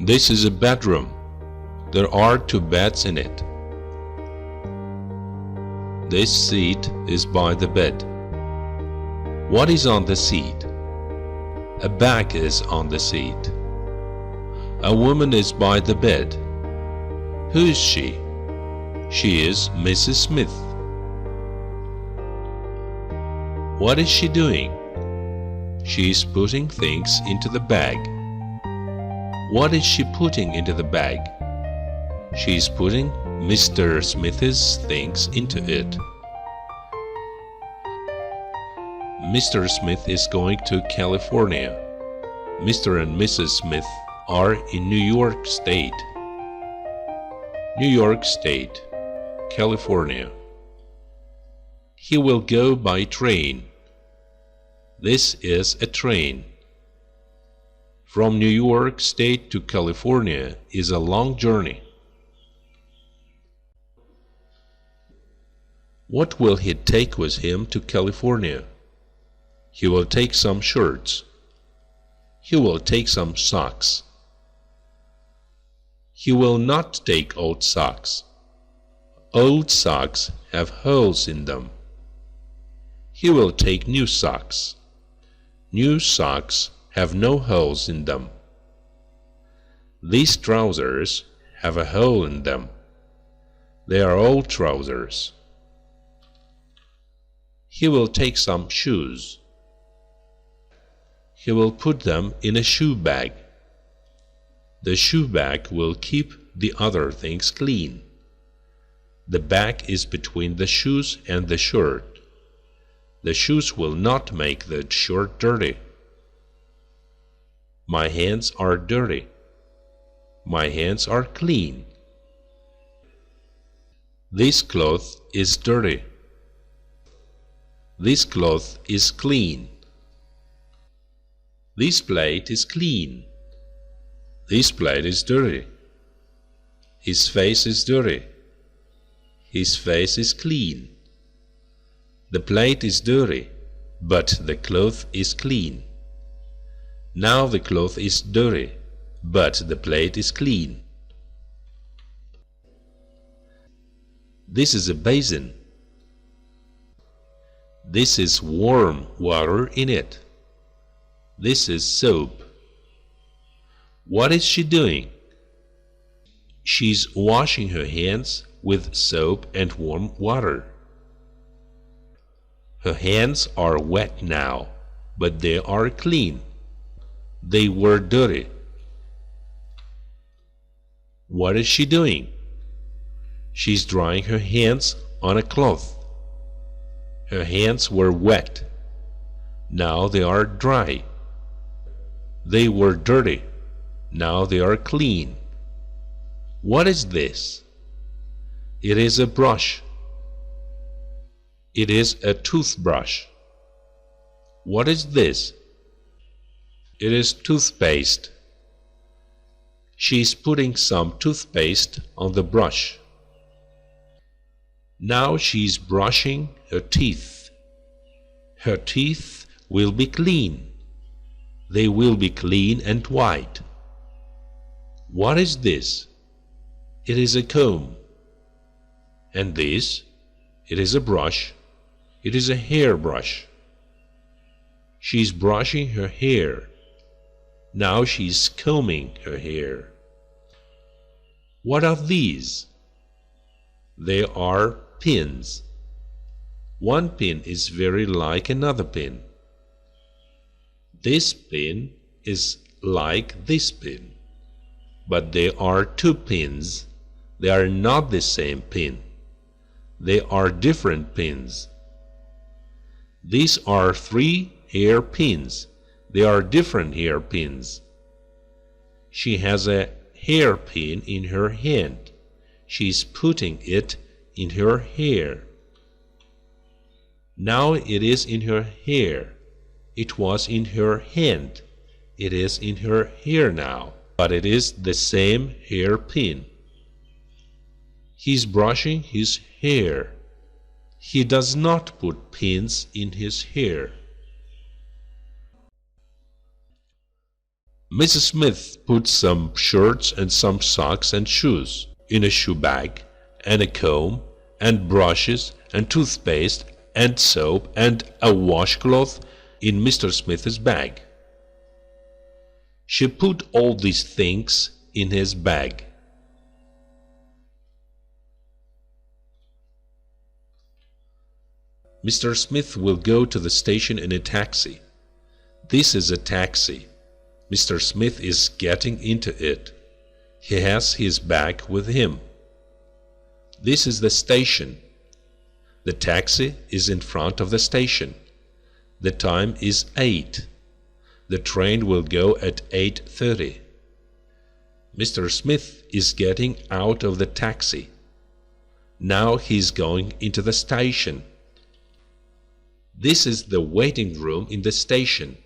This is a bedroom. There are 2 beds in it. This seat is by the bed. What is on the seat? A bag is on the seat. A woman is by the bed. Who is she? She is Mrs. Smith. What is she doing? She is putting things into the bag. What is she putting into the bag? She is putting Mr. Smith's things into it. Mr. Smith is going to California. Mr. and Mrs. Smith are in New York State. New York State, California. He will go by train. This is a train. From New York State to California is a long journey. What will he take with him to California? He will take some shirts. He will take some socks. He will not take old socks. Old socks have holes in them. He will take new socks. New socks have no holes in them. These trousers have a hole in them. They are old trousers. He will take some shoes. He will put them in a shoe bag. The shoe bag will keep the other things clean. The bag is between the shoes and the shirt. The shoes will not make the shirt dirty. My hands are dirty. My hands are clean. This cloth is dirty. This cloth is clean. This plate is clean. This plate is dirty. His face is dirty. His face is clean. The plate is dirty, but the cloth is clean. Now the cloth is dirty, but the plate is clean. This is a basin. This is warm water in it. This is soap. What is she doing? She's washing her hands with soap and warm water. Her hands are wet now, but they are clean. They were dirty. What is she doing? She's drying her hands on a cloth. Her hands were wet. Now they are dry. They were dirty. Now they are clean. What is this? It is a brush. It is a toothbrush. What is this? It is toothpaste. She's putting some toothpaste on the brush. Now she's brushing her teeth. Her teeth will be clean. They will be clean and white. What is this? It is a comb. And this? It is a brush. It is a hairbrush. She's brushing her hair. Now she's combing her hair. What are these? They are pins. One pin is very like another pin. This pin is like this pin. But they are 2 pins. They are not the same pin. They are different pins. These are 3 hair pins. They are different hair pins. She has a hair pin in her hand. She's putting it in her hair. Now it is in her hair. It was in her hand. It is in her hair now. But it is the same hair pin. He's brushing his hair. He does not put pins in his hair. Mrs. Smith put some shirts and some socks and shoes in a shoe bag, and a comb and brushes and toothpaste and soap and a washcloth in Mr. Smith's bag. She put all these things in his bag. Mr. Smith will go to the station in a taxi. This is a taxi. Mr. Smith is getting into it. He has his bag with him. This is the station. The taxi is in front of the station. The time is 8. The train will go at 8:30. Mr. Smith is getting out of the taxi. Now he is going into the station. This is the waiting room in the station.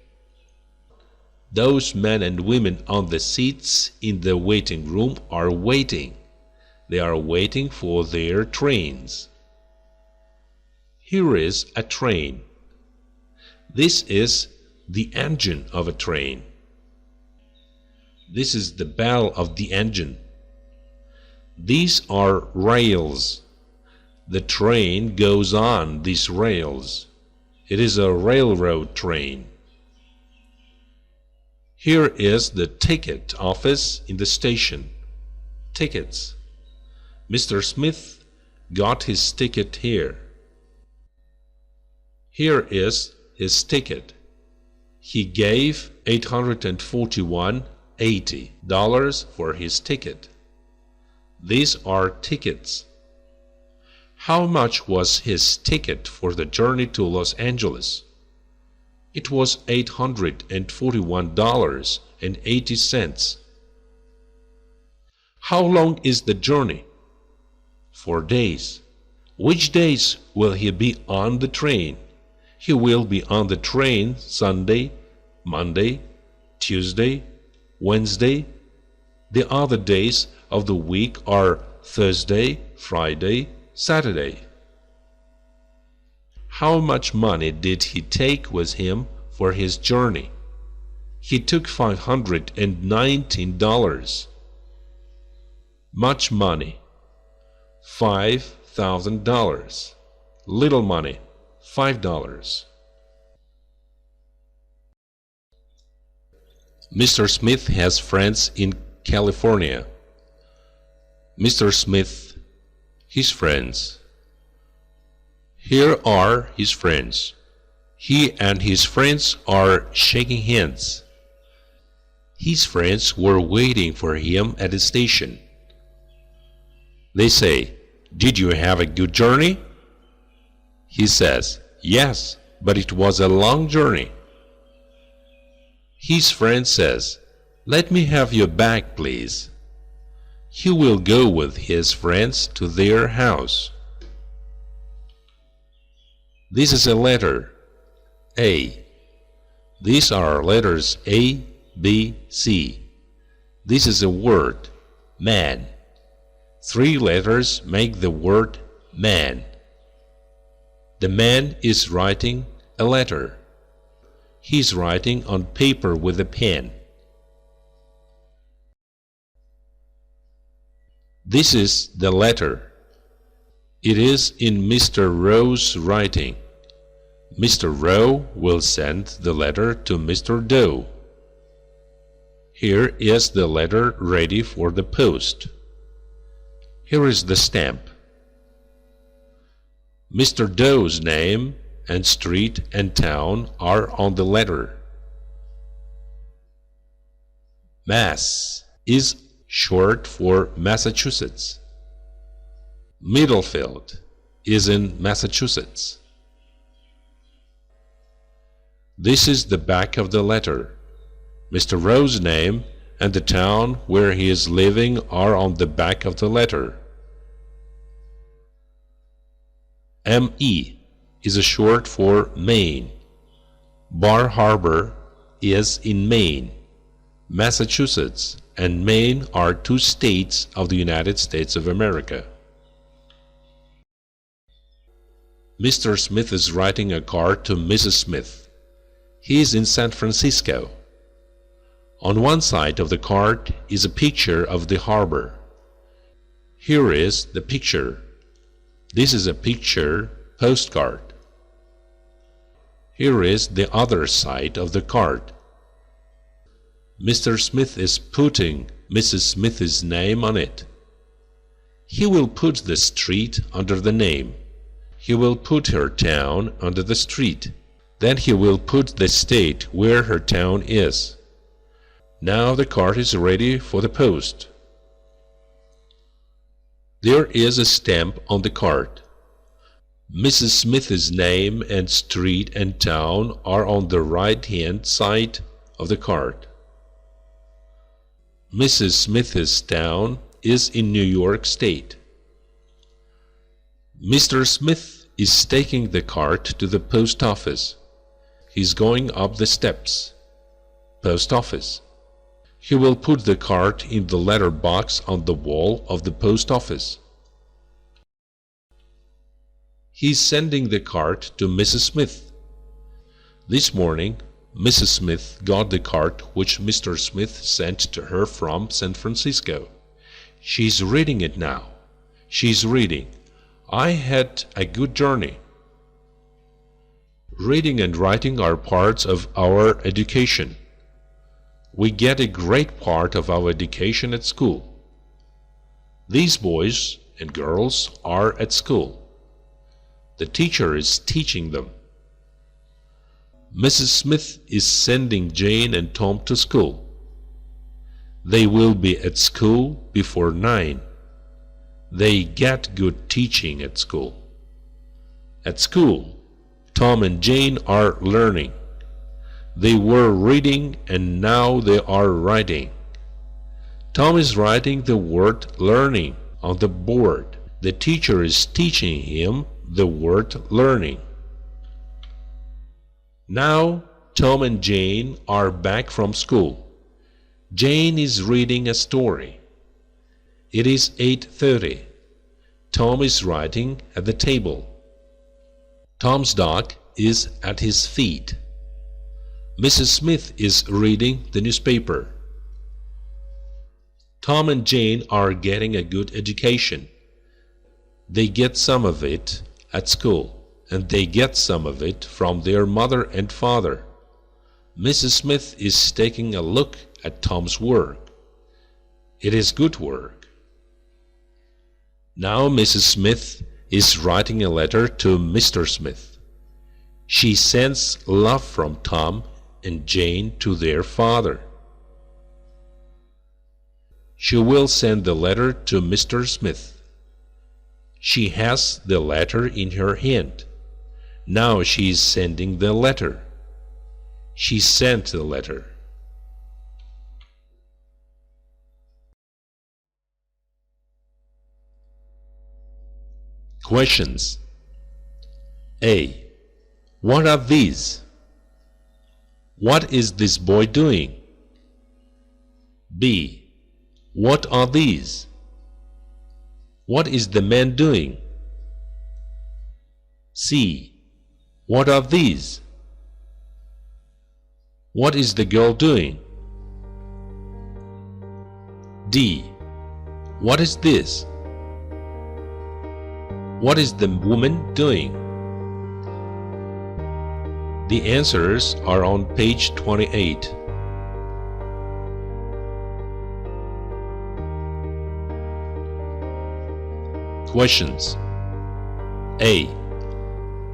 Those men and women on the seats in the waiting room are waiting. They are waiting for their trains. Here is a train. This is the engine of a train. This is the bell of the engine. These are rails. The train goes on these rails. It is a railroad train. Here is the ticket office in the station. Tickets. Mr. Smith got his ticket here. Here is his ticket. He gave $841.80 for his ticket. These are tickets. How much was his ticket for the journey to Los Angeles? It was $841.80. How long is the journey? 4 days. Which days will he be on the train? He will be on the train Sunday, Monday, Tuesday, Wednesday. The other days of the week are Thursday, Friday, Saturday. How much money did he take with him for his journey? He took $519. Much money, $5,000. Little money, $5. Mr. Smith has friends in California. Mr. Smith, his friends. Here are his friends. He and his friends are shaking hands. His friends were waiting for him at the station. They say, "Did you have a good journey?" He says, "Yes, but it was a long journey." His friend says, "Let me have your bag, please." He will go with his friends to their house. This is a letter, A. These are letters A, B, C. This is a word, man. 3 letters make the word man. The man is writing a letter. He is writing on paper with a pen. This is the letter. It is in Mr. Rowe's writing. Mr. Rowe will send the letter to Mr. Doe. Here is the letter ready for the post. Here is the stamp. Mr. Doe's name and street and town are on the letter. Mass is short for Massachusetts. Middlefield is in Massachusetts. This is the back of the letter. Mr. Rowe's name and the town where he is living are on the back of the letter. ME is a short for Maine. Bar Harbor is in Maine. Massachusetts and Maine are 2 states of the United States of America. Mr. Smith is writing a card to Mrs. Smith. He is in San Francisco. On one side of the card is a picture of the harbor. Here is the picture. This is a picture postcard. Here is the other side of the card. Mr. Smith is putting Mrs. Smith's name on it. He will put the street under the name. He will put her town under the street. Then he will put the state where her town is. Now the card is ready for the post. There is a stamp on the card. Mrs. Smith's name and street and town are on the right-hand side of the card. Mrs. Smith's town is in New York State. Mr. Smith is taking the card to the post office. He's going up the steps. Post office. He will put the card in the letter box on the wall of the post office. He's sending the card to Mrs. Smith. This morning, Mrs. Smith got the card which Mr. Smith sent to her from San Francisco. She's reading it now. She's reading, "I had a good journey." Reading and writing are parts of our education. We get a great part of our education at school. These boys and girls are at school. The teacher is teaching them. Mrs. Smith is sending Jane and Tom to school. They will be at school before 9. They get good teaching at school. At school, Tom and Jane are learning. They were reading and now they are writing. Tom is writing the word learning on the board. The teacher is teaching him the word learning. Now Tom and Jane are back from school. Jane is reading a story. It is 8:30. Tom is writing at the table. Tom's dog is at his feet. Mrs. Smith is reading the newspaper. Tom and Jane are getting a good education. They get some of it at school, and they get some of it from their mother and father. Mrs. Smith is taking a look at Tom's work. It is good work. Now Mrs. Smith is writing a letter to Mr. Smith. She sends love from Tom and Jane to their father. She will send the letter to Mr. Smith. She has the letter in her hand. Now she is sending the letter. She sent the letter. Questions. A. What are these? What is this boy doing? B. What are these? What is the man doing? C. What are these? What is the girl doing? D. What is this? What is the woman doing? The answers are on page 28. Questions. A.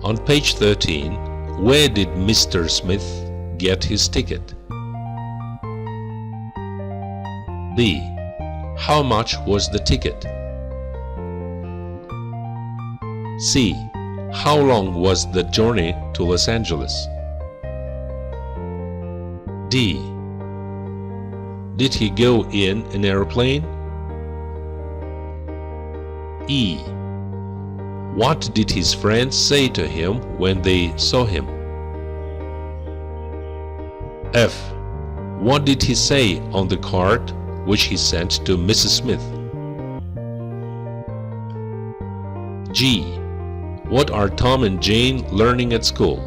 On page 13, where did Mr. Smith get his ticket? B. How much was the ticket? C. How long was the journey to Los Angeles? D. Did he go in an airplane? E. What did his friends say to him when they saw him? F. What did he say on the card which he sent to Mrs. Smith? G. What are Tom and Jane learning at school?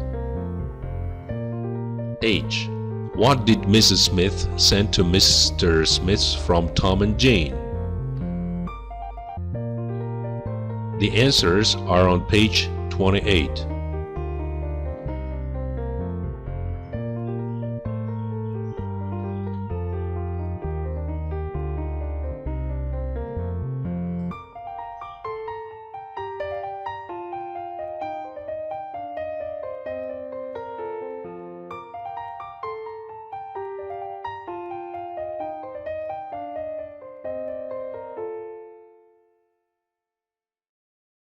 H. What did Mrs. Smith send to Mr. Smith from Tom and Jane? The answers are on page 28.